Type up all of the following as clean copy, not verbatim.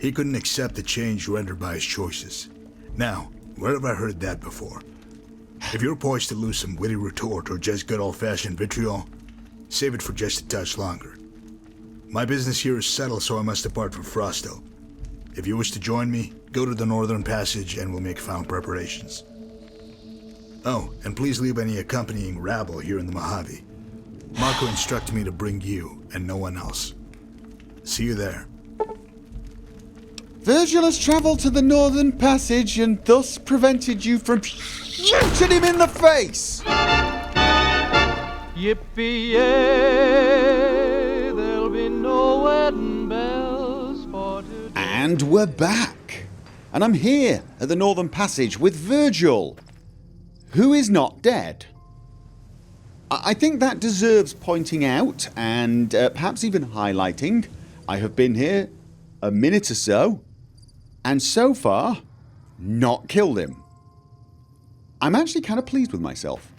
He couldn't accept the change rendered by his choices. Now, where have I heard that before? If you're poised to lose some witty retort or just good old-fashioned vitriol, save it for just a touch longer. My business here is settled, so I must depart for Frostville. If you wish to join me, go to the Northern Passage and we'll make final preparations. Oh, and please leave any accompanying rabble here in the Mojave. Marco instructed me to bring you and no one else. See you there. Virgil has travelled to the Northern Passage and thus prevented you from shooting him in the face! Yippee-yay, there'll be no wedding bells for today. And we're back. And I'm here at the Northern Passage with Virgil, who is not dead. I think that deserves pointing out and perhaps even highlighting. I have been here a minute or so, and so far, not killed him. I'm actually kind of pleased with myself,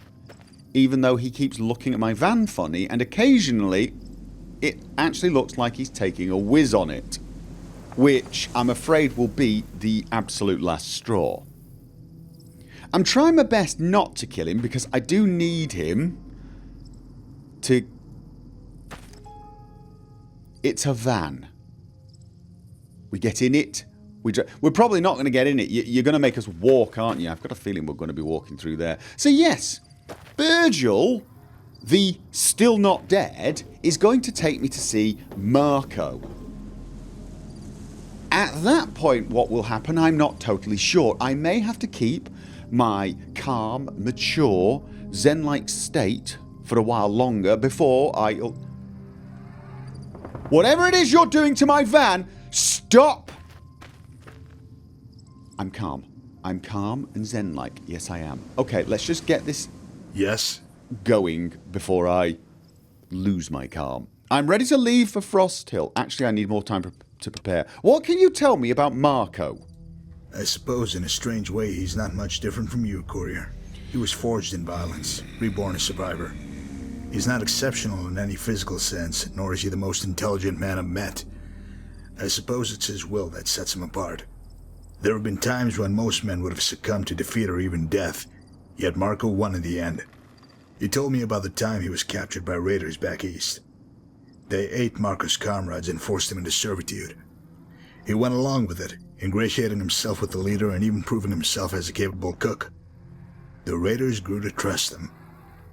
even though he keeps looking at my van funny, and occasionally it actually looks like he's taking a whiz on it, which I'm afraid will be the absolute last straw. I'm trying my best not to kill him because I do need him to... It's a van. We get in it. We're probably not going to get in it. You're going to make us walk, aren't you? I've got a feeling we're going to be walking through there. So yes, Virgil, the still not dead, is going to take me to see Marco. At that point, what will happen, I'm not totally sure. I may have to keep my calm, mature, zen-like state for a while longer before I'll... Whatever it is you're doing to my van, stop! I'm calm. I'm calm and zen-like. Yes, I am. Okay, let's just get this... Yes? ...going before I lose my calm. I'm ready to leave for Frost Hill. Actually, I need more time to prepare. What can you tell me about Marco? I suppose in a strange way he's not much different from you, Courier. He was forged in violence, reborn a survivor. He's not exceptional in any physical sense, nor is he the most intelligent man I've met. I suppose it's his will that sets him apart. There have been times when most men would have succumbed to defeat or even death, yet Marco won in the end. He told me about the time he was captured by raiders back east. They ate Marco's comrades and forced him into servitude. He went along with it, ingratiating himself with the leader and even proving himself as a capable cook. The raiders grew to trust him.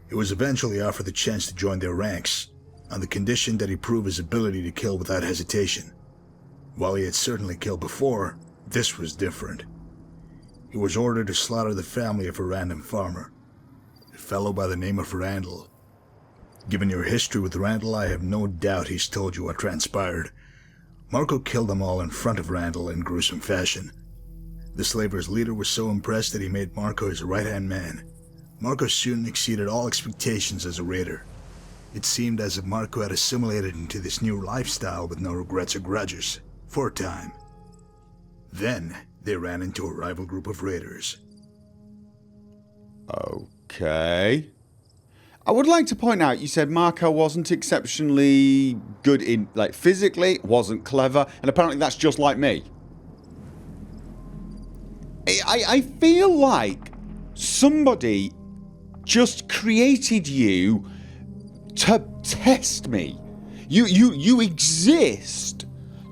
He was eventually offered the chance to join their ranks, on the condition that he prove his ability to kill without hesitation. While he had certainly killed before, this was different. He was ordered to slaughter the family of a random farmer, a fellow by the name of Randall. Given your history with Randall, I have no doubt he's told you what transpired. Marco killed them all in front of Randall in gruesome fashion. The slavers' leader was so impressed that he made Marco his right-hand man. Marco soon exceeded all expectations as a raider. It seemed as if Marco had assimilated into this new lifestyle with no regrets or grudges, for a time. Then, they ran into a rival group of raiders. Okay. I would like to point out, you said Marco wasn't exceptionally good in, physically, wasn't clever, and apparently that's just like me. I feel like somebody just created you to test me. You exist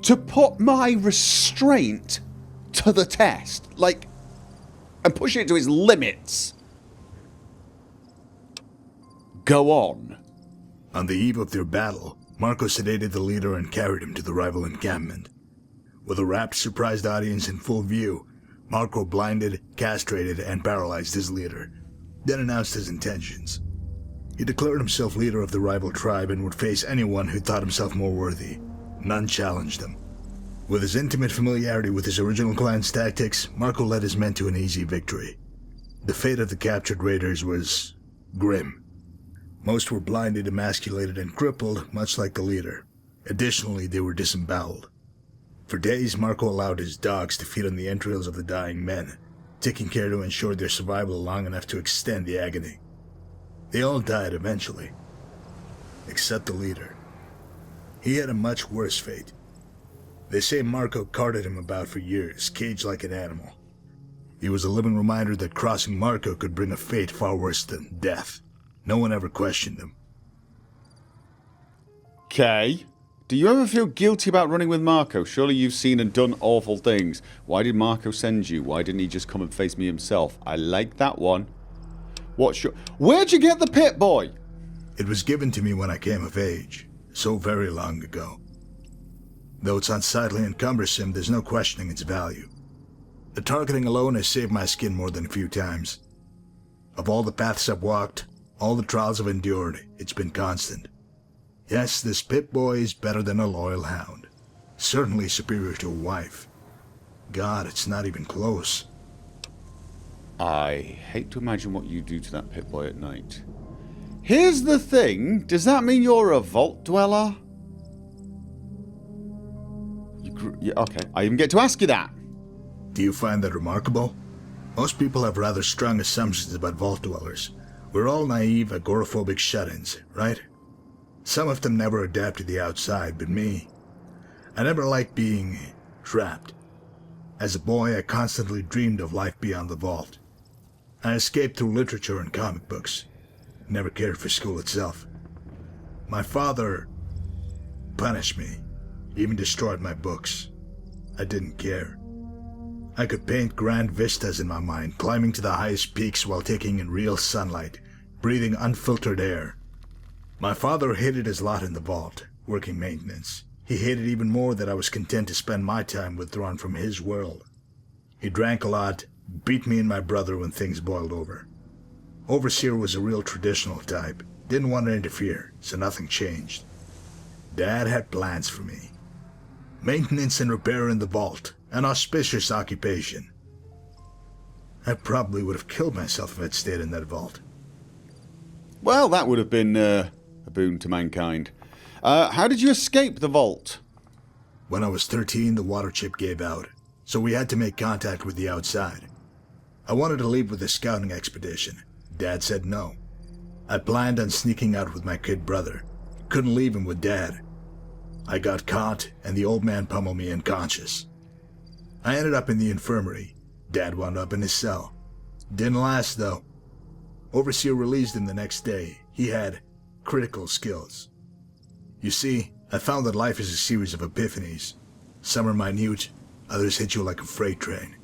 to put my restraint to the test, and push it to its limits. Go on. On the eve of their battle, Marco sedated the leader and carried him to the rival encampment. With a rapt, surprised audience in full view, Marco blinded, castrated, and paralyzed his leader, then announced his intentions. He declared himself leader of the rival tribe and would face anyone who thought himself more worthy. None challenged him. With his intimate familiarity with his original clan's tactics, Marco led his men to an easy victory. The fate of the captured raiders was grim. Most were blinded, emasculated, and crippled, much like the leader. Additionally, they were disemboweled. For days, Marco allowed his dogs to feed on the entrails of the dying men, taking care to ensure their survival long enough to extend the agony. They all died eventually, except the leader. He had a much worse fate. They say Marco carted him about for years, caged like an animal. He was a living reminder that crossing Marco could bring a fate far worse than death. No one ever questioned him. Okay. Do you ever feel guilty about running with Marco? Surely you've seen and done awful things. Why did Marco send you? Why didn't he just come and face me himself? I like that one. What's your... Where'd you get the Pip-Boy? It was given to me when I came of age, so very long ago. Though it's unsightly and cumbersome, there's no questioning its value. The targeting alone has saved my skin more than a few times. Of all the paths I've walked, all the trials I've endured, it's been constant. Yes, this Pip-Boy is better than a loyal hound. Certainly superior to a wife. God, it's not even close. I hate to imagine what you do to that Pip-Boy at night. Here's the thing. Does that mean you're a vault dweller? Yeah, okay, I even get to ask you that. Do you find that remarkable? Most people have rather strong assumptions about vault dwellers. We're all naive, agoraphobic shut-ins, right? Some of them never adapt to the outside, but me, I never liked being trapped. As a boy, I constantly dreamed of life beyond the vault. I escaped through literature and comic books. Never cared for school itself. My father punished me, even destroyed my books. I didn't care. I could paint grand vistas in my mind, climbing to the highest peaks while taking in real sunlight, breathing unfiltered air. My father hated his lot in the vault, working maintenance. He hated even more that I was content to spend my time withdrawn from his world. He drank a lot, beat me and my brother when things boiled over. Overseer was a real traditional type, didn't want to interfere, so nothing changed. Dad had plans for me. Maintenance and repair in the vault, an auspicious occupation. I probably would have killed myself if I'd stayed in that vault. Well, that would have been a boon to mankind. How did you escape the vault? When I was 13, the water chip gave out, so we had to make contact with the outside. I wanted to leave with a scouting expedition. Dad said no. I planned on sneaking out with my kid brother. Couldn't leave him with Dad. I got caught, and the old man pummeled me unconscious. I ended up in the infirmary. Dad wound up in his cell. Didn't last, though. Overseer released him the next day. He had critical skills. You see, I found that life is a series of epiphanies. Some are minute, others hit you like a freight train.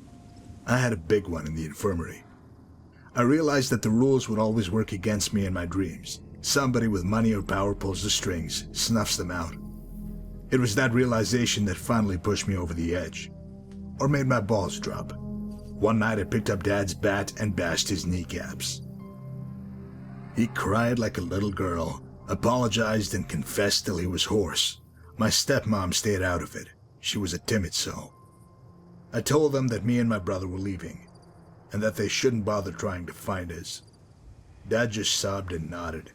I had a big one in the infirmary. I realized that the rules would always work against me in my dreams. Somebody with money or power pulls the strings, snuffs them out. It was that realization that finally pushed me over the edge. Or made my balls drop. One night I picked up Dad's bat and bashed his kneecaps. He cried like a little girl, apologized and confessed till he was hoarse. My stepmom stayed out of it. She was a timid soul. I told them that me and my brother were leaving, and that they shouldn't bother trying to find us. Dad just sobbed and nodded.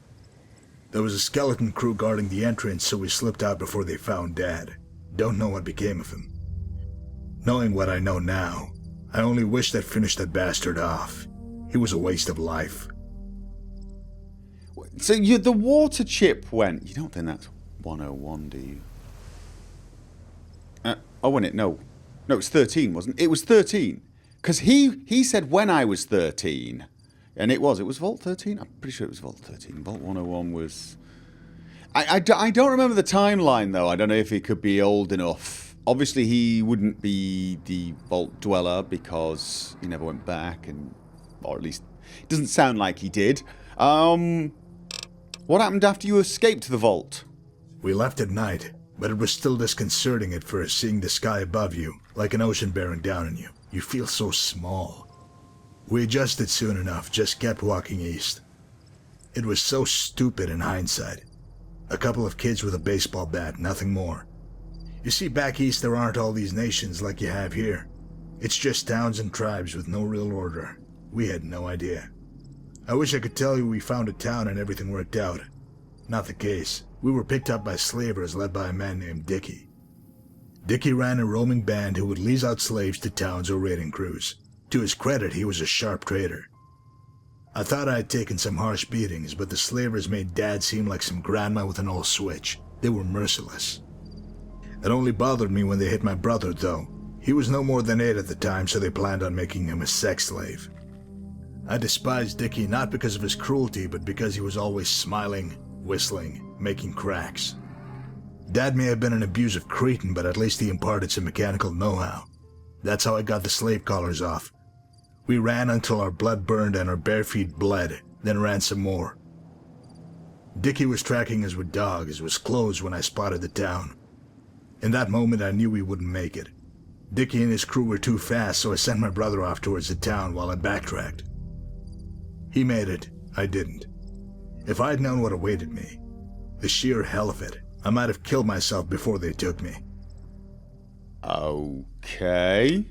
There was a skeleton crew guarding the entrance, so we slipped out before they found Dad. Don't know what became of him. Knowing what I know now, I only wish I'd finished that bastard off. He was a waste of life. So the water chip went... You don't think that's 101, do you? Oh, wasn't it? No. No, it's 13, wasn't it? It was 13. Because he said when I was 13. And it was Vault 13? I'm pretty sure it was Vault 13. Vault 101 was... I don't remember the timeline, though. I don't know if he could be old enough. Obviously, he wouldn't be the Vault Dweller because he never went back. Or at least, it doesn't sound like he did. What happened after you escaped the vault? We left at night, but it was still disconcerting at first, seeing the sky above you, like an ocean bearing down on you. You feel so small. We adjusted soon enough, just kept walking east. It was so stupid in hindsight. A couple of kids with a baseball bat, nothing more. You see, back east there aren't all these nations like you have here. It's just towns and tribes with no real order. We had no idea. I wish I could tell you we found a town and everything worked out. Not the case. We were picked up by slavers led by a man named Dickie. Dickie ran a roaming band who would lease out slaves to towns or raiding crews. To his credit, he was a sharp trader. I thought I had taken some harsh beatings, but the slavers made Dad seem like some grandma with an old switch. They were merciless. It only bothered me when they hit my brother, though. He was no more than 8 at the time, so they planned on making him a sex slave. I despised Dickie not because of his cruelty, but because he was always smiling, whistling, making cracks. Dad may have been an abusive cretin, but at least he imparted some mechanical know-how. That's how I got the slave collars off. We ran until our blood burned and our bare feet bled, then ran some more. Dickie was tracking us with dogs. It was closed when I spotted the town. In that moment, I knew we wouldn't make it. Dickie and his crew were too fast, so I sent my brother off towards the town while I backtracked. He made it. I didn't. If I'd known what awaited me, the sheer hell of it, I might have killed myself before they took me. Okay.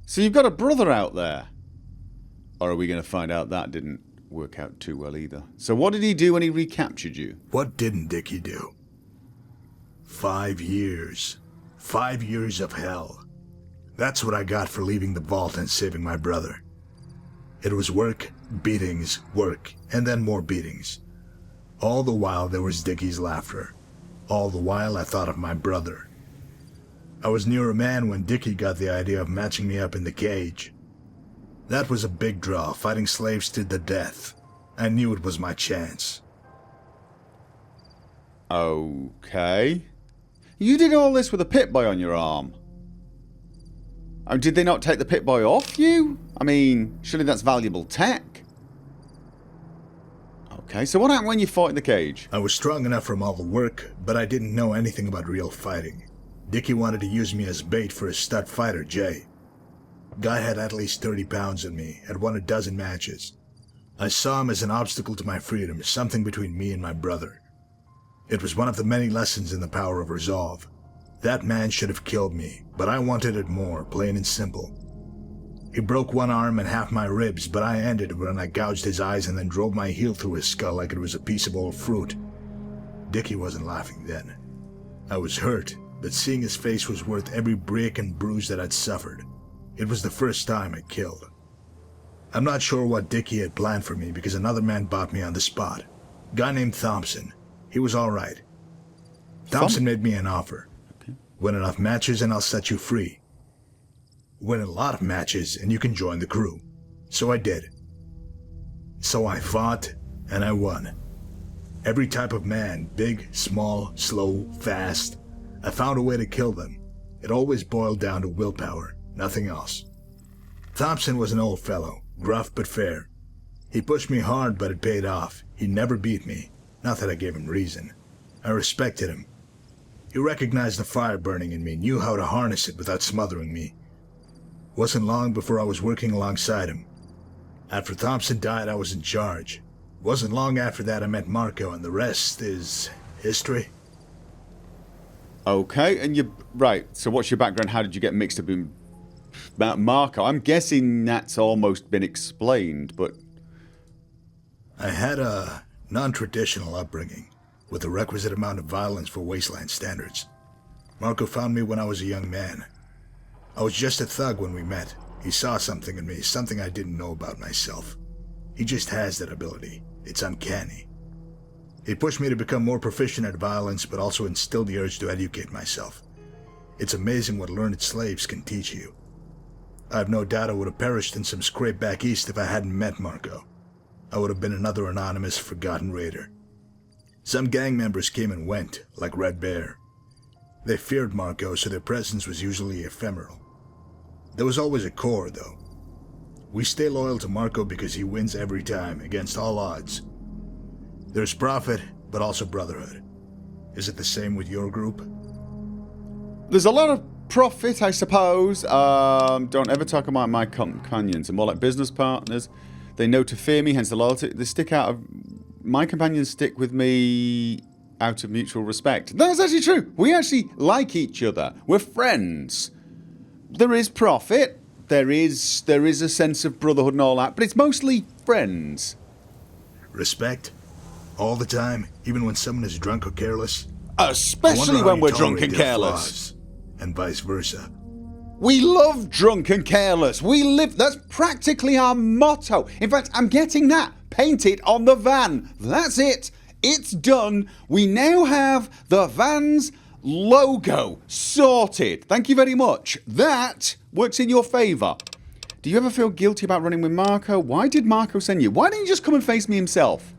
So you've got a brother out there. Or are we going to find out that didn't work out too well either? So what did he do when he recaptured you? What didn't Dickie do? 5 years. 5 years of hell. That's what I got for leaving the vault and saving my brother. It was work, beatings, work, and then more beatings. All the while there was Dickie's laughter. All the while I thought of my brother. I was near a man when Dickie got the idea of matching me up in the cage. That was a big draw, fighting slaves to the death. I knew it was my chance. Okay. You did all this with a Pip-Boy on your arm. Oh, did they not take the Pip-Boy off you? I mean, surely that's valuable tech. Okay, so what happened when you fought in the cage? I was strong enough from all the work, but I didn't know anything about real fighting. Dickie wanted to use me as bait for his stud fighter, Jay. Guy had at least 30 pounds in me, had won a dozen matches. I saw him as an obstacle to my freedom, something between me and my brother. It was one of the many lessons in the power of resolve. That man should have killed me, but I wanted it more, plain and simple. He broke one arm and half my ribs, but I ended when I gouged his eyes and then drove my heel through his skull like it was a piece of old fruit. Dickie wasn't laughing then. I was hurt, but seeing his face was worth every break and bruise that I'd suffered. It was the first time I killed. I'm not sure what Dickie had planned for me because another man bought me on the spot. Guy named Thompson. He was all right. Thompson made me an offer. Okay. Win enough matches and I'll set you free. Win a lot of matches and you can join the crew. So I did. So I fought and I won. Every type of man, big, small, slow, fast. I found a way to kill them. It always boiled down to willpower, nothing else. Thompson was an old fellow, gruff but fair. He pushed me hard, but it paid off. He never beat me. Not that I gave him reason. I respected him. He recognized the fire burning in me, knew how to harness it without smothering me. Wasn't long before I was working alongside him. After Thompson died, I was in charge. Wasn't long after that I met Marco, and the rest is history. Okay, and you... Right, so what's your background? How did you get mixed up in... about Marco? I'm guessing that's almost been explained, but... I had a non-traditional upbringing, with the requisite amount of violence for wasteland standards. Marco found me when I was a young man. I was just a thug when we met. He saw something in me, something I didn't know about myself. He just has that ability. It's uncanny. He pushed me to become more proficient at violence, but also instilled the urge to educate myself. It's amazing what learned slaves can teach you. I have no doubt I would have perished in some scrape back east if I hadn't met Marco. I would have been another anonymous, forgotten raider. Some gang members came and went, like Red Bear. They feared Marco, so their presence was usually ephemeral. There was always a core, though. We stay loyal to Marco because he wins every time, against all odds. There's profit, but also brotherhood. Is it the same with your group? There's a lot of profit, I suppose. Don't ever talk about my companions. They're more like business partners. They know to fear me, hence the loyalty. They stick out of... My companions stick with me out of mutual respect. That's actually true. We actually like each other. We're friends. There is profit. There is a sense of brotherhood and all that, but it's mostly friends. Respect? All the time, even when someone is drunk or careless? Especially when we're drunk and careless. And vice versa. We love drunk and careless. We live... That's practically our motto. In fact, I'm getting that painted on the van. That's it. It's done. We now have the van's Logo. Sorted. Thank you very much. That works in your favour. Do you ever feel guilty about running with Marco? Why did Marco send you? Why didn't he just come and face me himself?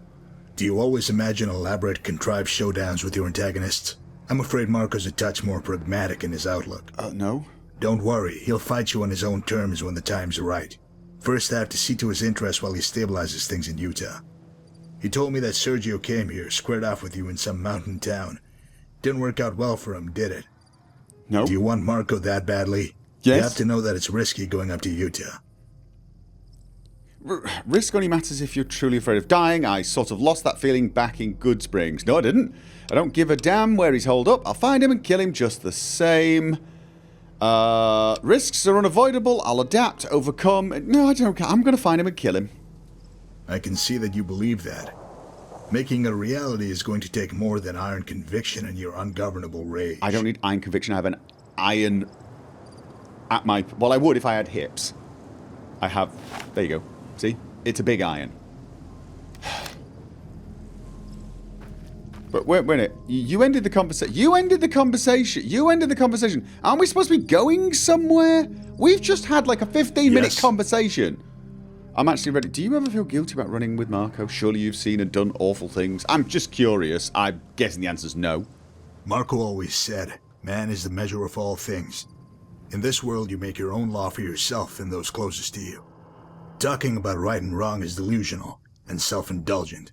Do you always imagine elaborate, contrived showdowns with your antagonists? I'm afraid Marco's a touch more pragmatic in his outlook. No. Don't worry, he'll fight you on his own terms when the time's right. First, I have to see to his interests while he stabilizes things in Utah. He told me that Sergio came here, squared off with you in some mountain town. Didn't work out well for him, did it? No. Do you want Marco that badly? Yes. You have to know that it's risky going up to Utah. Risk only matters if you're truly afraid of dying. I sort of lost that feeling back in Good Springs. No, I didn't. I don't give a damn where he's holed up. I'll find him and kill him just the same. Risks are unavoidable. I'll adapt, overcome. No, I don't care. I'm going to find him and kill him. I can see that you believe that. Making it a reality is going to take more than iron conviction and your ungovernable rage. I don't need iron conviction. I have an iron at my... Well, I would if I had hips. I have... There you go. See? It's a big iron. But wait a minute. You ended the conversation. You ended the conversation. You ended the conversation. Aren't we supposed to be going somewhere? We've just had like a 15-minute conversation. I'm actually ready. Do you ever feel guilty about running with Marco? Surely you've seen and done awful things. I'm just curious. I'm guessing the answer's no. Marco always said, man is the measure of all things. In this world, you make your own law for yourself and those closest to you. Talking about right and wrong is delusional and self-indulgent.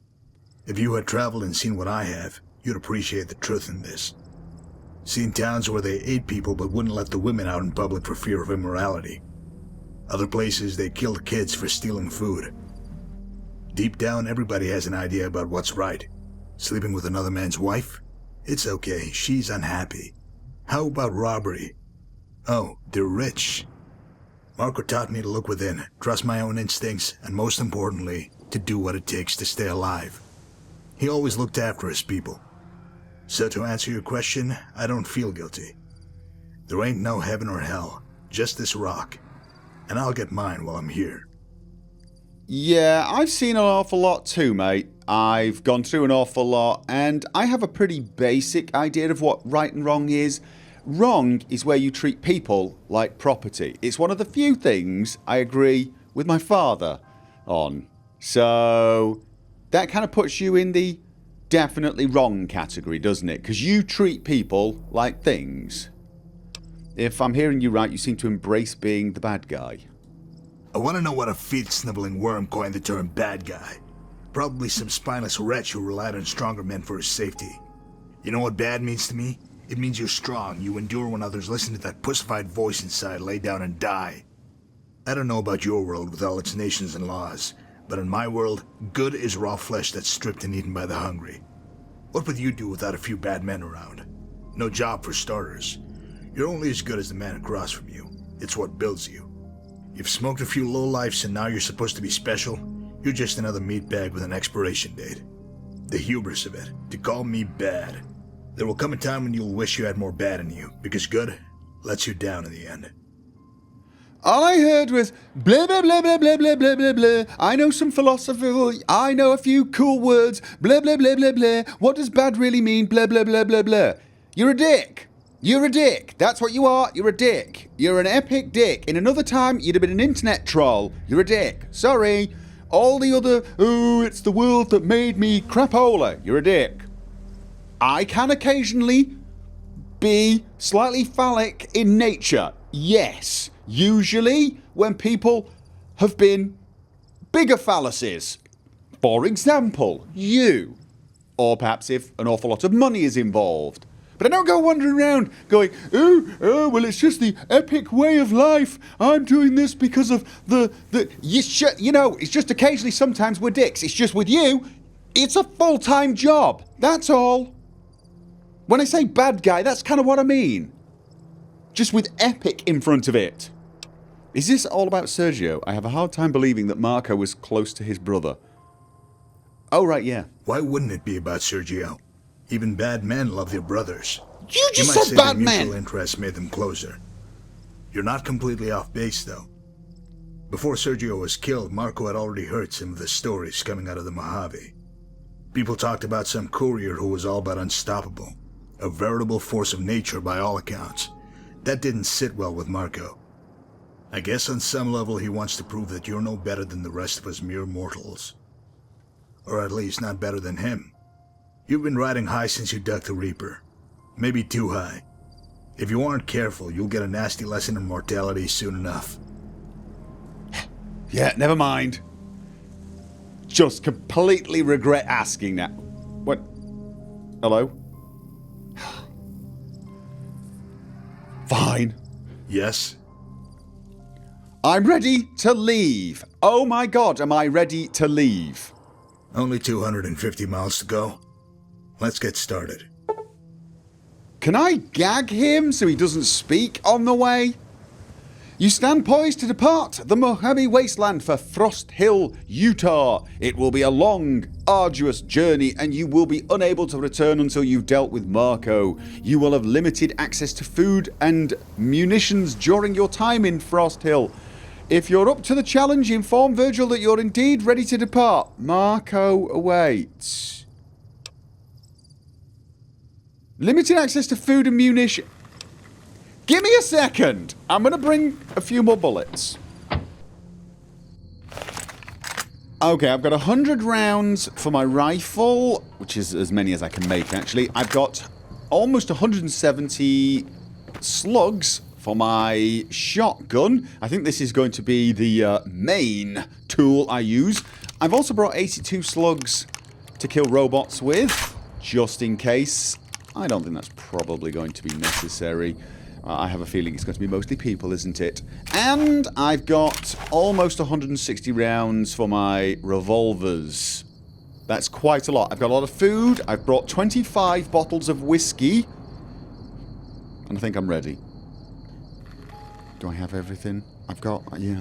If you had traveled and seen what I have, you'd appreciate the truth in this. Seen towns where they ate people but wouldn't let the women out in public for fear of immorality. Other places they killed kids for stealing food. Deep down, everybody has an idea about what's right. Sleeping with another man's wife? It's okay, she's unhappy. How about robbery? Oh, they're rich. Marco taught me to look within, trust my own instincts, and most importantly, to do what it takes to stay alive. He always looked after his people. So to answer your question, I don't feel guilty. There ain't no heaven or hell, just this rock. And I'll get mine while I'm here. Yeah, I've seen an awful lot too, mate. I've gone through an awful lot, and I have a pretty basic idea of what right and wrong is. Wrong is where you treat people like property. It's one of the few things I agree with my father on. So that kind of puts you in the definitely wrong category, doesn't it? Because you treat people like things. If I'm hearing you right, you seem to embrace being the bad guy. I want to know what a feet-sniveling worm coined the term bad guy. Probably some spineless wretch who relied on stronger men for his safety. You know what bad means to me? It means you're strong, you endure when others listen to that pussified voice inside, lay down and die. I don't know about your world with all its nations and laws, but in my world, good is raw flesh that's stripped and eaten by the hungry. What would you do without a few bad men around? No job for starters. You're only as good as the man across from you. It's what builds you. You've smoked a few lowlifes and now you're supposed to be special? You're just another meatbag with an expiration date. The hubris of it, to call me bad. There will come a time when you'll wish you had more bad in you, because good lets you down in the end. All I heard was blah, blah, blah, blah, blah, blah, blah, blah, blah. I know some philosophy. I know a few cool words. Blah, blah, blah, blah, blah. What does bad really mean? Blah, blah, blah, blah, blah. You're a dick. You're a dick. That's what you are. You're a dick. You're an epic dick. In another time, you'd have been an internet troll. You're a dick. Sorry. All the other, oh, it's the world that made me crapola. You're a dick. I can occasionally be slightly phallic in nature. Yes. Usually when people have been bigger phalluses. For example, you. Or perhaps if an awful lot of money is involved. But I don't go wandering around going, oh, well, it's just the epic way of life. I'm doing this because of you know, it's just occasionally sometimes we're dicks. It's just with you, it's a full-time job. That's all. When I say bad guy, that's kind of what I mean. Just with epic in front of it. Is this all about Sergio? I have a hard time believing that Marco was close to his brother. Oh, right, yeah. Why wouldn't it be about Sergio? Even bad men love their brothers. You just might said say bad their men! mutual interests made them closer. You're not completely off base, though. Before Sergio was killed, Marco had already heard some of the stories coming out of the Mojave. People talked about some courier who was all but unstoppable. A veritable force of nature by all accounts. That didn't sit well with Marco. I guess on some level he wants to prove that you're no better than the rest of us mere mortals. Or at least not better than him. You've been riding high since you ducked the Reaper. Maybe too high. If you aren't careful, you'll get a nasty lesson in mortality soon enough. Yeah, never mind. Just completely regret asking that. What? Hello? Fine. Yes? I'm ready to leave. Oh my god, am I ready to leave? Only 250 miles to go. Let's get started. Can I gag him so he doesn't speak on the way? You stand poised to depart the Mojave Wasteland for Frost Hill, Utah. It will be a long, arduous journey and you will be unable to return until you've dealt with Marco. You will have limited access to food and munitions during your time in Frost Hill. If you're up to the challenge, inform Virgil that you're indeed ready to depart. Marco awaits. Limited access to food and munition. Give me a second. I'm going to bring a few more bullets. Okay, I've got 100 rounds for my rifle, which is as many as I can make, actually. I've got almost 170 slugs for my shotgun. I think this is going to be the main tool I use. I've also brought 82 slugs to kill robots with, just in case. I don't think that's probably going to be necessary. I have a feeling it's going to be mostly people, isn't it? And I've got almost 160 rounds for my revolvers. That's quite a lot. I've got a lot of food. I've brought 25 bottles of whiskey. And I think I'm ready. Do I have everything? I've got... yeah,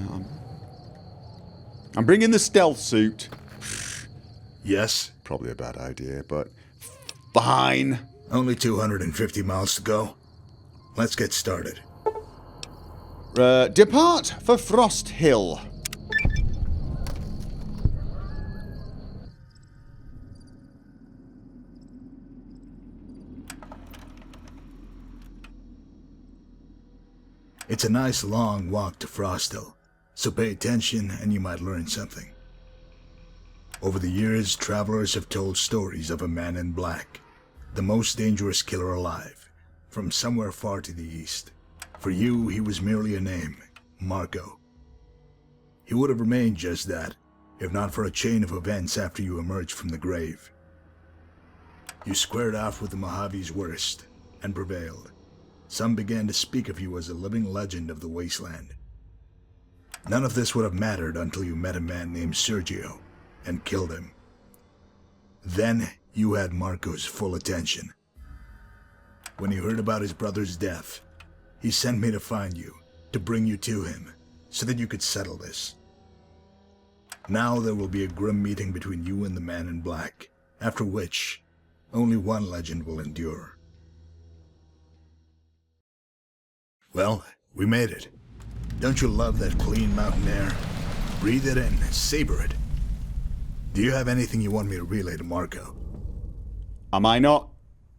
I'm bringing the stealth suit. Yes? Probably a bad idea, but... fine. Only 250 miles to go. Let's get started. Depart for Frost Hill. It's a nice long walk to Frost Hill, so pay attention and you might learn something. Over the years, travelers have told stories of a man in black, the most dangerous killer alive. From somewhere far to the east. For you, he was merely a name, Marco. He would have remained just that, if not for a chain of events after you emerged from the grave. You squared off with the Mojave's worst, and prevailed. Some began to speak of you as a living legend of the wasteland. None of this would have mattered until you met a man named Sergio, and killed him. Then, you had Marco's full attention. When he heard about his brother's death, he sent me to find you, to bring you to him, so that you could settle this. Now there will be a grim meeting between you and the man in black, after which, only one legend will endure. Well, we made it. Don't you love that clean mountain air? Breathe it in, savor it. Do you have anything you want me to relay to Marco? Am I not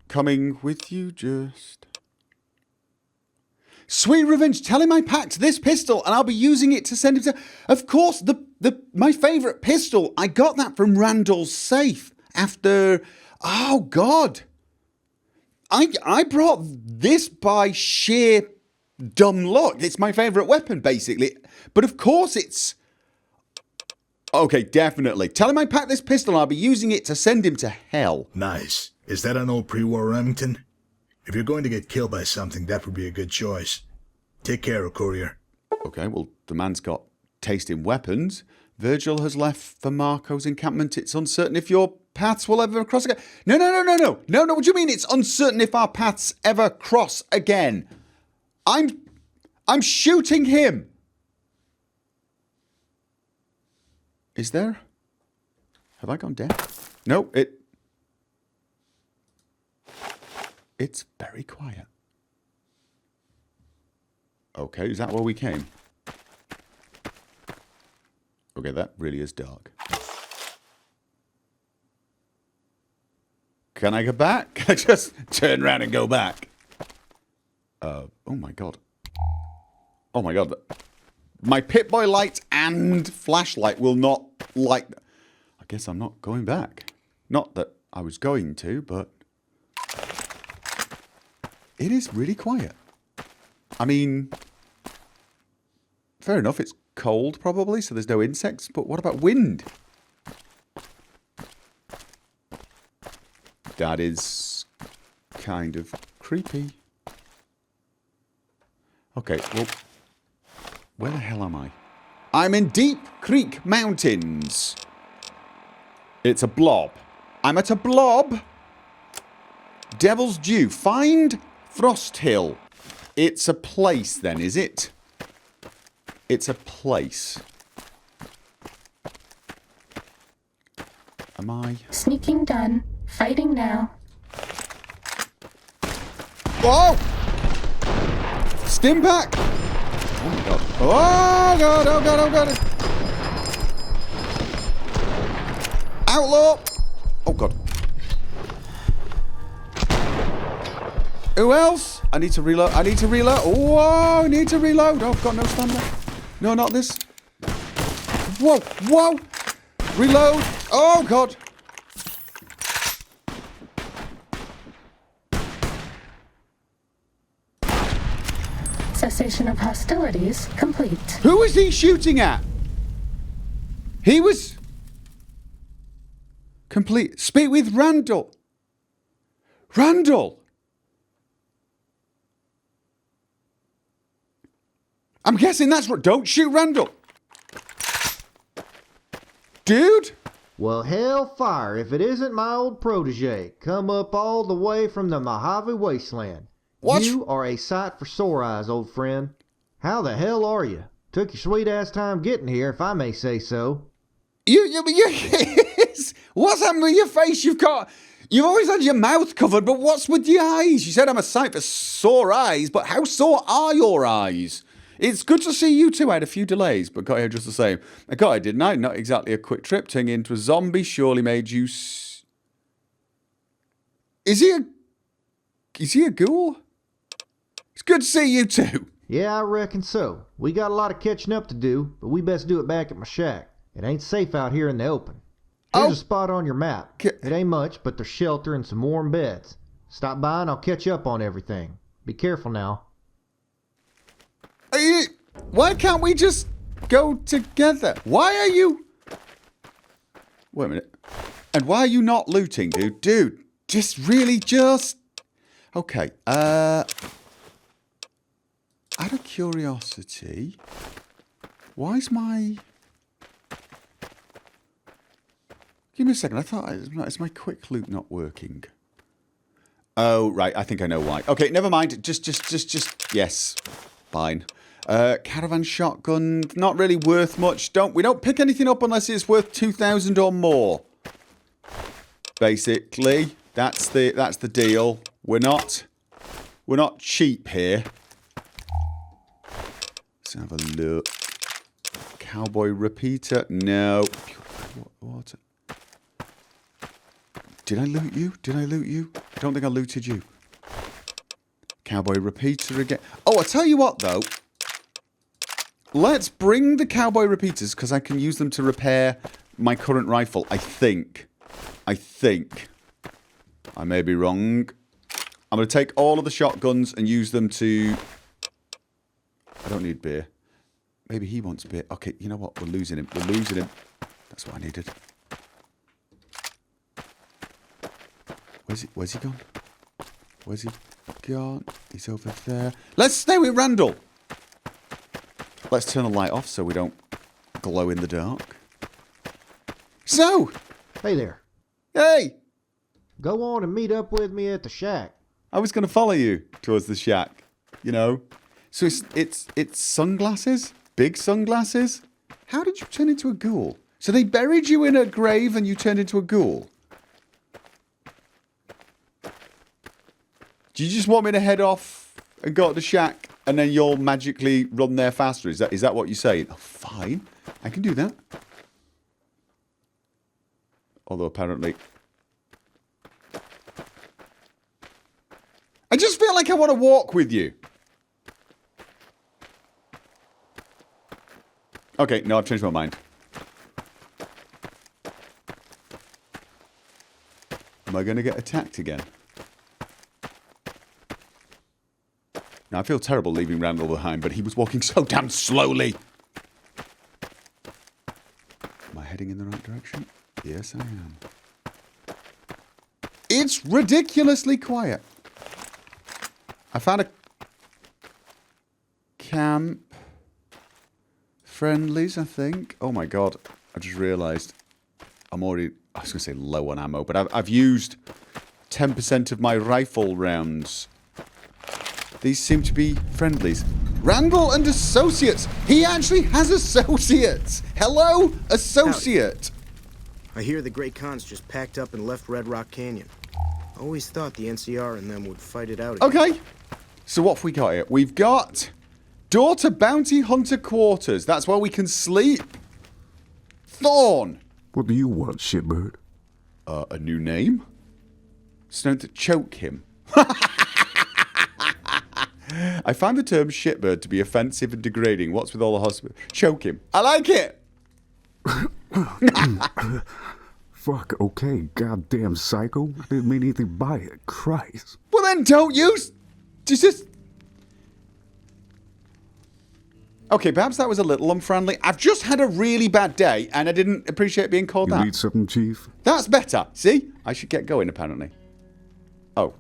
coming with you just? Sweet revenge, tell him I packed this pistol and I'll be using it to send him to... Of course, my favourite pistol. I got that from Randall's safe after... oh, God. I brought this by sheer dumb luck. It's my favourite weapon, basically. But of course it's... okay, definitely. Tell him I packed this pistol and I'll be using it to send him to hell. Nice. Is that an old pre-war Remington? If you're going to get killed by something, that would be a good choice. Take care, Courier. Okay, well, the man's got taste in weapons. Virgil has left for Marco's encampment. It's uncertain if your paths will ever cross again. No, what do you mean it's uncertain if our paths ever cross again? I'm shooting him. Is there? Have I gone deaf? No, it's very quiet. Okay, is that where we came? Okay, that really is dark. Can I go back? Can I just turn around and go back? Oh my god. Oh my god. My Pip-Boy light and flashlight will not light. I guess I'm not going back. Not that I was going to, but it is really quiet. I mean, fair enough, it's cold probably, so there's no insects, but what about wind? That is kind of creepy. Okay, well, where the hell am I? I'm in Deep Creek Mountains. It's a blob. I'm at a blob. Devil's Due. Find Frost Hill. It's a place then, is it? It's a place. Am I? Sneaking done. Fighting now. Whoa! Stimpak! Oh my god. Oh god, oh god, oh god. Outlaw! Oh god. Who else? I need to reload. I need to reload. Whoa, I need to reload. Oh, I've got no stamina. No, not this. Whoa, whoa. Reload. Oh god. Cessation of hostilities complete. Who was he shooting at? He was... Complete. Speak with Randall. Randall. I'm guessing that's what... Don't shoot Randall. Dude. Well, hellfire if it isn't my old protege, come up all the way from the Mojave Wasteland. What? You are a sight for sore eyes, old friend. How the hell are you? Took your sweet-ass time getting here, if I may say so. You what's happened with your face? You've always had your mouth covered, but what's with your eyes? You said I'm a sight for sore eyes, but how sore are your eyes? It's good to see you two. I had a few delays, but got here just the same. I got here, didn't I? Not exactly a quick trip. Turning into a zombie surely made you... Is he a ghoul? It's good to see you two. Yeah, I reckon so. We got a lot of catching up to do, but we best do it back at my shack. It ain't safe out here in the open. Here's a spot on your map. It ain't much, but there's shelter and some warm beds. Stop by and I'll catch up on everything. Be careful now. Why can't we just go together? Why are you... Wait a minute. And why are you not looting, dude? Dude, just... Okay, out of curiosity, why is my... Give me a second, I thought... Is my quick loot not working? Oh, right, I think I know why. Okay, never mind, just... Yes, fine. Caravan shotgun, not really worth much. We don't pick anything up unless it's worth 2,000 or more. Basically, that's the deal. We're not cheap here. Let's have a look. Cowboy Repeater, no. Water. Did I loot you? I don't think I looted you. Cowboy Repeater again. Oh, I'll tell you what though. Let's bring the Cowboy Repeaters because I can use them to repair my current rifle. I think. I may be wrong. I'm going to take all of the shotguns and use them to... I don't need beer. Maybe he wants beer. Okay, you know what? We're losing him. That's what I needed. Where's he gone? Where's he gone? He's over there. Let's stay with Randall. Let's turn the light off so we don't glow in the dark. So! Hey there. Hey! Go on and meet up with me at the shack. I was going to follow you towards the shack. You know? So it's sunglasses? Big sunglasses? How did you turn into a ghoul? So they buried you in a grave and you turned into a ghoul? Do you just want me to head off and go to the shack and then you'll magically run there faster? Is that what you're saying? Oh, fine. I can do that. Although apparently... I just feel like I want to walk with you. Okay, no, I've changed my mind. Am I going to get attacked again? Now, I feel terrible leaving Randall behind, but he was walking so damn slowly. Am I heading in the right direction? Yes, I am. It's ridiculously quiet. I found a camp. Friendlies, I think. Oh my god. I just realised I'm already, I was going to say low on ammo, but I've used 10% of my rifle rounds. These seem to be friendlies. Randall and Associates! He actually has associates! Hello, associate! I hear the Great Khans just packed up and left Red Rock Canyon. I always thought the NCR and them would fight it out again. Okay. So what have we got here? We've got door to Bounty Hunter Quarters. That's where we can sleep. Thorn. What do you want, shitbird? A new name? It's known to choke him. I find the term shitbird to be offensive and degrading. What's with all the hospital? Choke him. I like it. Fuck, okay, goddamn psycho. I didn't mean anything by it. Christ. Well then don't use... Just... Okay, perhaps that was a little unfriendly. I've just had a really bad day and I didn't appreciate being called You out. need something, Chief? That's better. See? I should get going, apparently. Oh.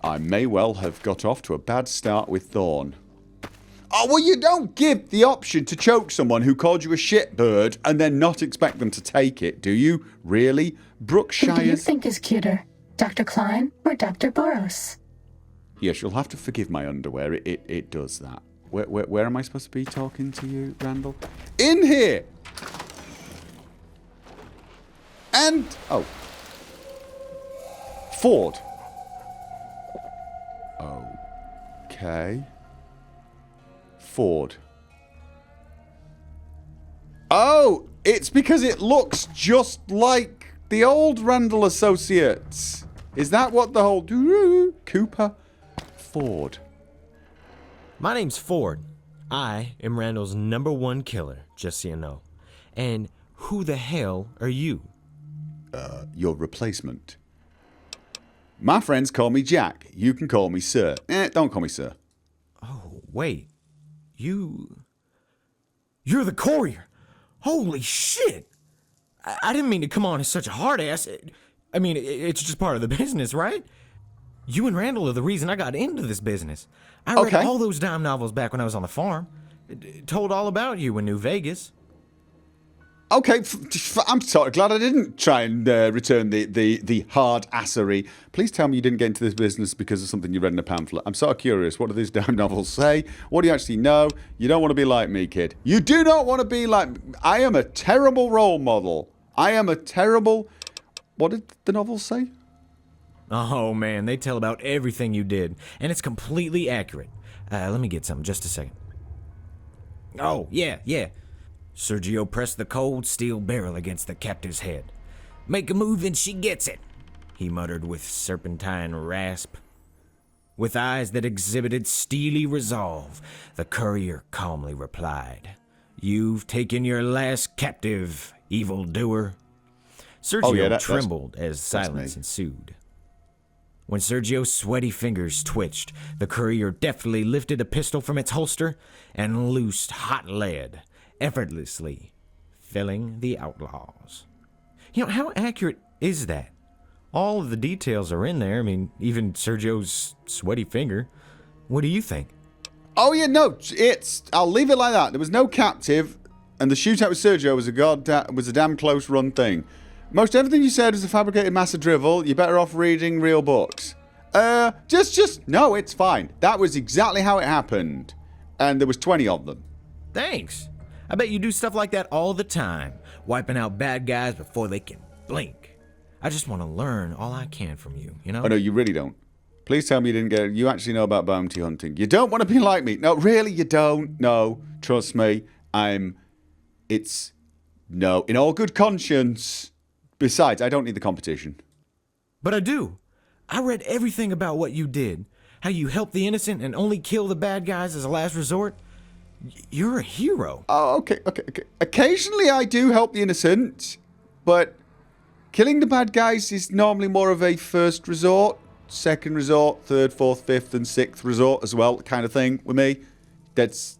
I may well have got off to a bad start with Thorn. Oh, well, you don't give the option to choke someone who called you a shitbird and then not expect them to take it, do you? Really? Who do you Brookshire's... think is cuter, Dr. Klein or Dr. Boros? Yes, you'll have to forgive my underwear. It does that. Where am I supposed to be talking to you, Randall? In here! And... Oh. Ford. Okay. Ford. Oh! It's because it looks just like the old Randall Associates. Is that what the whole... Cooper? Ford. My name's Ford. I am Randall's #1 killer, just so you know. And who the hell are you? Your replacement. My friends call me Jack. You can call me Sir. Don't call me Sir. Oh, wait. You're the courier. Holy shit. I didn't mean to come on as such a hard ass. I mean, it's just part of the business, right? You and Randall are the reason I got into this business. I read all those dime novels back when I was on the farm. Told all about you in New Vegas. Okay, I'm sort of glad I didn't try and return the hard assery. Please tell me you didn't get into this business because of something you read in a pamphlet. I'm sort of curious. What do these damn novels say? What do you actually know? You don't want to be like me, kid. You do not want to be like me. I am a terrible role model. I am a terrible... What did the novels say? Oh, man, they tell about everything you did, and it's completely accurate. Let me get something, just a second. Oh, yeah. Sergio pressed the cold steel barrel against the captive's head. Make a move and she gets it, he muttered with serpentine rasp. With eyes that exhibited steely resolve, the courier calmly replied, "You've taken your last captive, evildoer." Sergio trembled as silence ensued. When Sergio's sweaty fingers twitched, the courier deftly lifted a pistol from its holster and loosed hot lead, effortlessly filling the outlaws. You know, how accurate is that? All of the details are in there. I mean, even Sergio's sweaty finger. What do you think? Oh, yeah, no, I'll leave it like that. There was no captive, and the shootout with Sergio was a damn close run thing. Most everything you said was a fabricated mass of drivel. You're better off reading real books. No, it's fine. That was exactly how it happened. And there was 20 of them. Thanks. I bet you do stuff like that all the time, wiping out bad guys before they can blink. I just want to learn all I can from you, you know? Oh, no, you really don't. Please tell me you didn't get it. You actually know about bounty hunting. You don't want to be like me. No, really, you don't. No, trust me. No, in all good conscience. Besides, I don't need the competition. But I do. I read everything about what you did. How you help the innocent and only kill the bad guys as a last resort. You're a hero. Oh, okay. Occasionally I do help the innocent, but killing the bad guys is normally more of a first resort, second resort, third, fourth, fifth, and sixth resort as well, kind of thing with me. That's...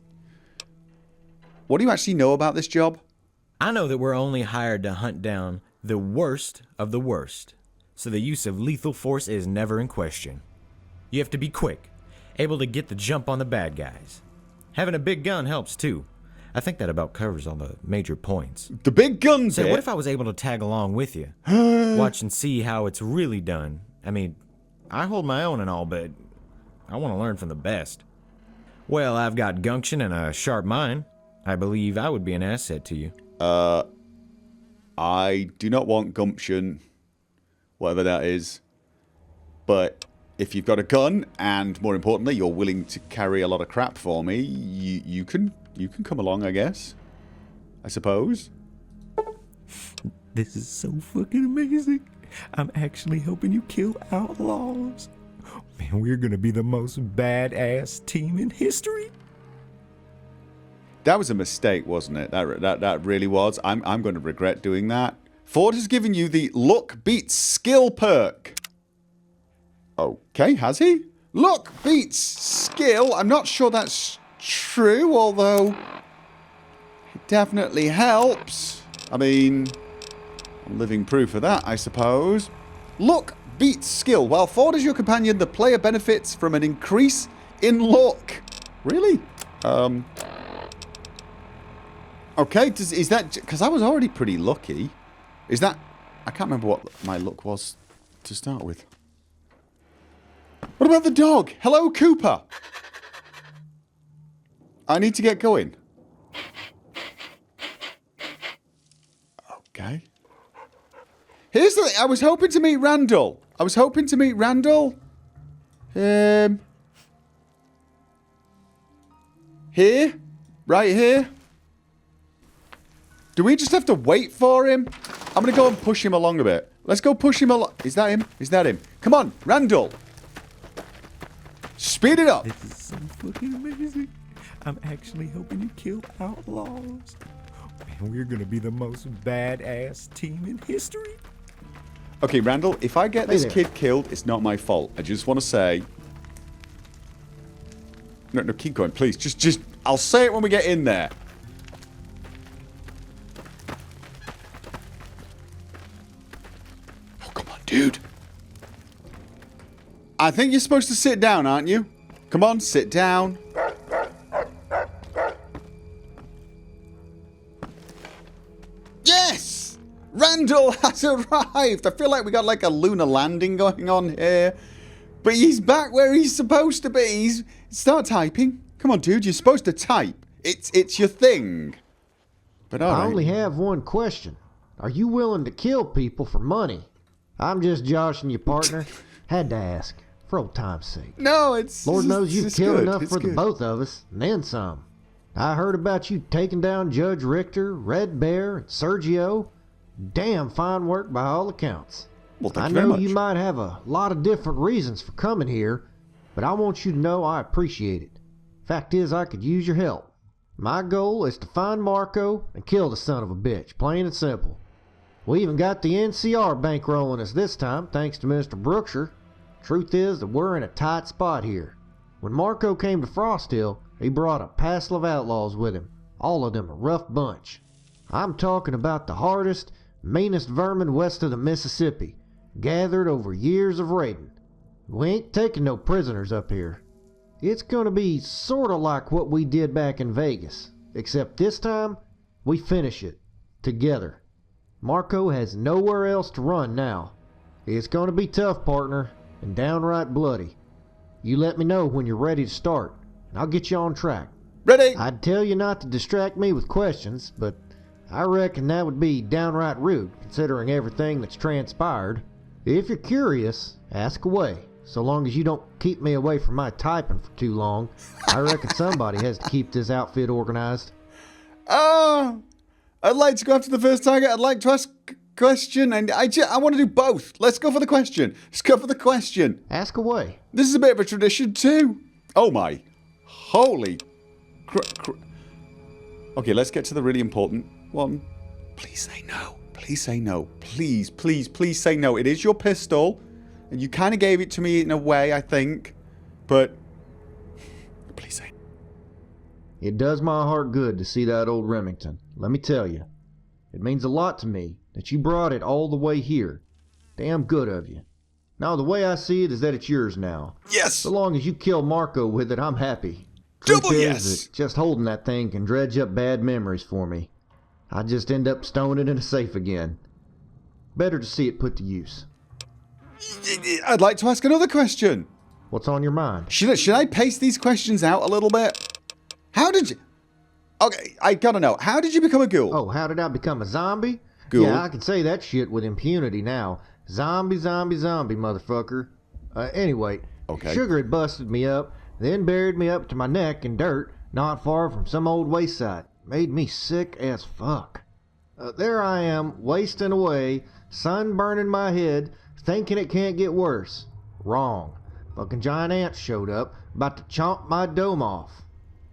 What do you actually know about this job? I know that we're only hired to hunt down the worst of the worst, so the use of lethal force is never in question. You have to be quick, able to get the jump on the bad guys. Having a big gun helps too. I think that about covers all the major points. The big guns. So what if I was able to tag along with you? Watch and see how it's really done. I mean, I hold my own and all, but I want to learn from the best. Well, I've got gumption and a sharp mind. I believe I would be an asset to you. I do not want gumption, whatever that is. But if you've got a gun, and more importantly, you're willing to carry a lot of crap for me, you can come along, I guess. I suppose. This is so fucking amazing. I'm actually helping you kill outlaws. Man, we're gonna be the most badass team in history. That was a mistake, wasn't it? That really was. I'm going to regret doing that. Ford has given you the Luck Beats Skill perk. Okay, has he? Luck beats skill. I'm not sure that's true, although it definitely helps. I mean, I'm living proof of that, I suppose. Luck beats skill. While Ford is your companion, the player benefits from an increase in luck. Really? Okay, is that... Because I was already pretty lucky. Is that... I can't remember what my luck was to start with. What about the dog? Hello, Cooper. I need to get going. Okay. Here's the thing. I was hoping to meet Randall. Here? Right here? Do we just have to wait for him? I'm going to go and push him along a bit. Let's go push him along. Is that him? Is that him? Come on, Randall. Speed it up. This is so fucking amazing. I'm actually helping you kill outlaws. Man, we're gonna be the most badass team in history. Okay, Randall, if I get this kid killed, it's not my fault. I just want to say... No, keep going, please. Just... I'll say it when we get in there. Oh, come on, dude. I think you're supposed to sit down, aren't you? Come on, sit down. Yes! Randall has arrived! I feel like we got like a lunar landing going on here. But he's back where he's supposed to be. Start typing. Come on, dude, you're supposed to type. It's your thing. But all right. I only have one question. Are you willing to kill people for money? I'm just joshing you, partner. Had to ask. For old time's sake. No, it's... Lord knows you've killed enough for the good. both of us, and then some. I heard about you taking down Judge Richter, Red Bear, and Sergio. Damn fine work by all accounts. Well, thank I you very know much. you might have a lot of different reasons for coming here, but I want you to know I appreciate it. Fact is, I could use your help. My goal is to find Marco and kill the son of a bitch, plain and simple. We even got the NCR bankrolling us this time, thanks to Mr. Brookshire. Truth is that we're in a tight spot here. When Marco came to Frost Hill, he brought a passel of outlaws with him. All of them a rough bunch. I'm talking about the hardest, meanest vermin west of the Mississippi, gathered over years of raiding. We ain't taking no prisoners up here. It's gonna be sorta like what we did back in Vegas, except this time, we finish it. Together. Marco has nowhere else to run now. It's gonna be tough, partner. And downright bloody. You let me know when you're ready to start, and I'll get you on track. Ready? I'd tell you not to distract me with questions, but I reckon that would be downright rude, considering everything that's transpired. If you're curious, ask away, so long as you don't keep me away from my typing for too long. I reckon somebody has to keep this outfit organized. I'd like to go after the first target. I'd like to ask question, and I want to do both. Let's go for the question. Let's go for the question. Ask away. This is a bit of a tradition too. Oh my. Holy. Okay, let's get to the really important one. Please say no. Please say no. Please, please, please say no. It is your pistol, and you kind of gave it to me in a way, I think, but please say no. It does my heart good to see that old Remington. Let me tell you. It means a lot to me that you brought it all the way here. Damn good of you. Now, the way I see it is that it's yours now. Yes! So long as you kill Marco with it, I'm happy. Double Truth yes! is that just holding that thing can dredge up bad memories for me. I just end up stowing it in a safe again. Better to see it put to use. I'd like to ask another question. What's on your mind? Should I pace these questions out a little bit? How did you... Okay, I gotta know. How did you become a ghoul? Oh, how did I become a zombie? Ghoul? Yeah, I can say that shit with impunity now. Zombie, zombie, zombie, motherfucker. Anyway, okay. Sugar had busted me up, then buried me up to my neck in dirt, not far from some old wayside. Made me sick as fuck. There I am, wasting away, sun burning my head, thinking it can't get worse. Wrong. Fucking giant ants showed up, about to chomp my dome off.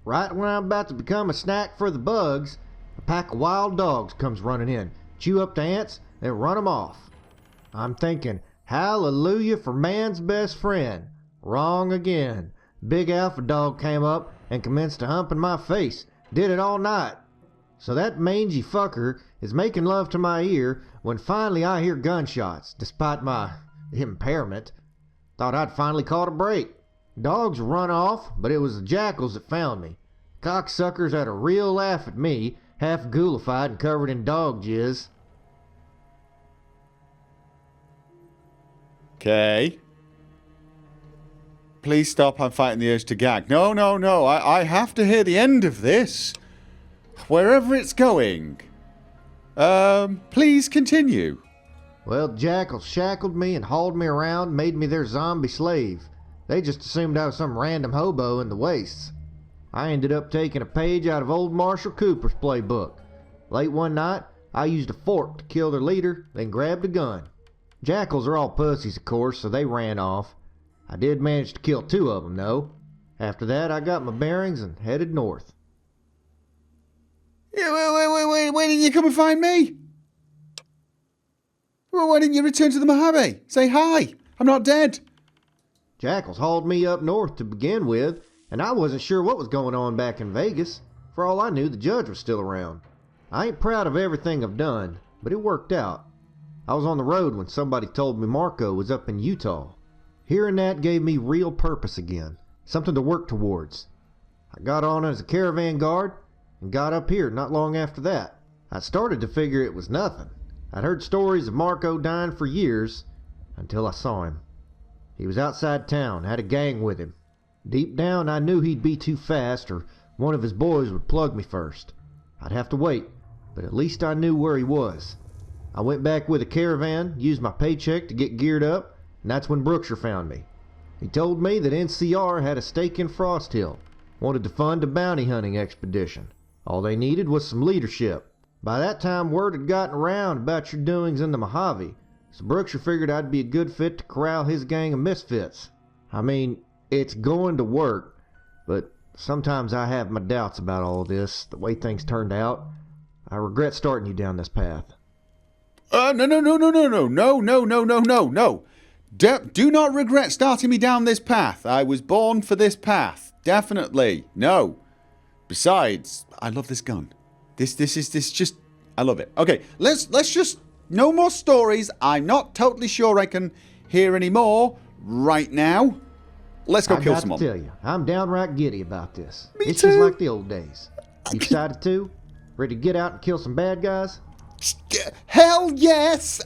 Right when I'm about to become a snack for the bugs, a pack of wild dogs comes running in, chew up the ants, then run 'em off. I'm thinking, hallelujah for man's best friend. Wrong again. Big alpha dog came up and commenced to humping my face. Did it all night. So that mangy fucker is making love to my ear when finally I hear gunshots, despite my impairment. Thought I'd finally caught a break. Dogs run off, but it was the jackals that found me. Cocksuckers had a real laugh at me, half ghoulified and covered in dog jizz. Okay. Please stop, I'm fighting the urge to gag. No, no, no, I have to hear the end of this. Wherever it's going. Please continue. Well, jackals shackled me and hauled me around, made me their zombie slave. They just assumed I was some random hobo in the wastes. I ended up taking a page out of old Marshall Cooper's playbook. Late one night, I used a fork to kill their leader, then grabbed a gun. Jackals are all pussies, of course, so they ran off. I did manage to kill 2 of them, though. After that, I got my bearings and headed north. Yeah, wait, why didn't you come and find me? Well, why didn't you return to the Mojave? Say hi, I'm not dead. Jackals hauled me up north to begin with, and I wasn't sure what was going on back in Vegas. For all I knew, the judge was still around. I ain't proud of everything I've done, but it worked out. I was on the road when somebody told me Marco was up in Utah. Hearing that gave me real purpose again, something to work towards. I got on as a caravan guard and got up here not long after that. I started to figure it was nothing. I'd heard stories of Marco dying for years until I saw him. He was outside town, had a gang with him. Deep down, I knew he'd be too fast or one of his boys would plug me first. I'd have to wait, but at least I knew where he was. I went back with a caravan, used my paycheck to get geared up, and that's when Brookshire found me. He told me that NCR had a stake in Frost Hill, wanted to fund a bounty hunting expedition. All they needed was some leadership. By that time, word had gotten around about your doings in the Mojave, so Brookshire figured I'd be a good fit to corral his gang of misfits. I mean, it's going to work, but sometimes I have my doubts about all this, the way things turned out. I regret starting you down this path. No. Do not regret starting me down this path. I was born for this path. Definitely. No. Besides, I love this gun. This just, I love it. Okay, let's just, no more stories. I'm not totally sure I can hear any more right now. Let's go kill someone. I got to tell you, I'm downright giddy about this. Me It's too. just like the old days. You excited too? Ready to get out and kill some bad guys? Hell yes!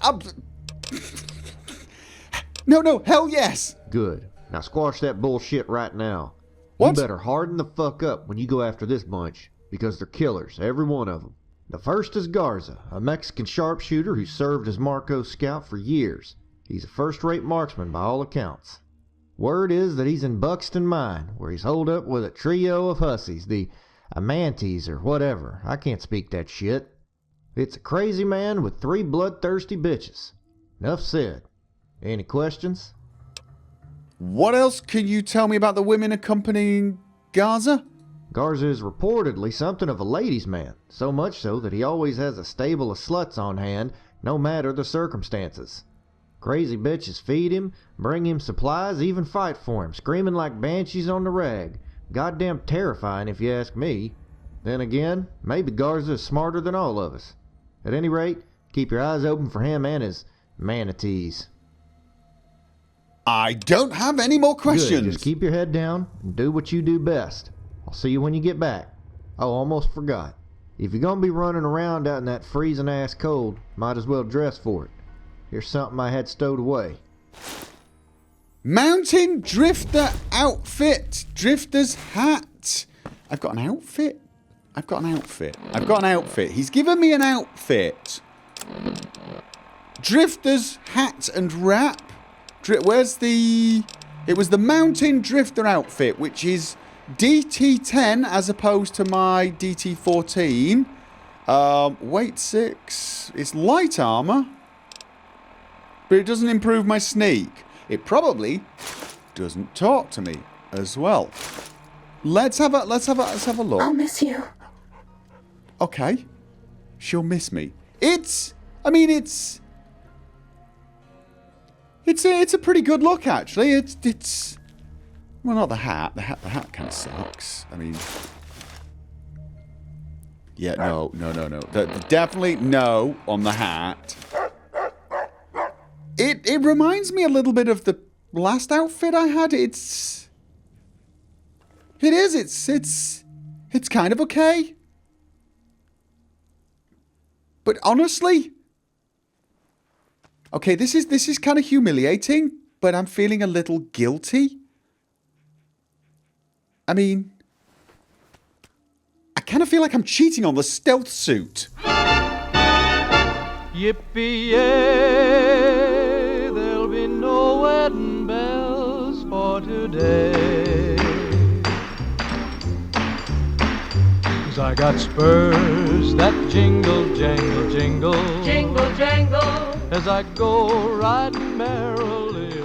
No, hell yes! Good. Now squash that bullshit right now. What? You better harden the fuck up when you go after this bunch, because they're killers, every one of them. The first is Garza, a Mexican sharpshooter who served as Marco's scout for years. He's a first-rate marksman by all accounts. Word is that he's in Buxton Mine, where he's holed up with a trio of hussies, the Amantes or whatever. I can't speak that shit. It's a crazy man with 3 bloodthirsty bitches. Enough said. Any questions? What else can you tell me about the women accompanying Garza? Garza is reportedly something of a ladies' man, so much so that he always has a stable of sluts on hand, no matter the circumstances. Crazy bitches feed him, bring him supplies, even fight for him, screaming like banshees on the rag. Goddamn terrifying if you ask me. Then again, maybe Garza is smarter than all of us. At any rate, keep your eyes open for him and his manatees. I don't have any more questions. Good. Just keep your head down and do what you do best. I'll see you when you get back. Oh, almost forgot. If you're gonna be running around out in that freezing ass cold, might as well dress for it. Here's something I had stowed away. Mountain Drifter outfit. Drifter's hat. I've got an outfit. He's given me an outfit. Drifter's hat and wrap. Where's the... It was the Mountain Drifter outfit, which is DT10 as opposed to my DT14. Weight 6. It's light armor. But it doesn't improve my sneak. It probably doesn't talk to me as well. Let's have a look. I'll miss you. Okay. She'll miss me. It's a pretty good look, actually. It's well, not the hat. The hat kind of sucks. I mean, yeah, no. Definitely no on the hat. It reminds me a little bit of the last outfit I had. It's kind of okay. But honestly, okay, this is kind of humiliating, but I'm feeling a little guilty. I mean, I kind of feel like I'm cheating on the stealth suit. Yippee-yay, there'll be no wedding bells for today. 'Cause I got spurs that jingle, jangle, jingle. Jingle, jangle. As I go riding merrily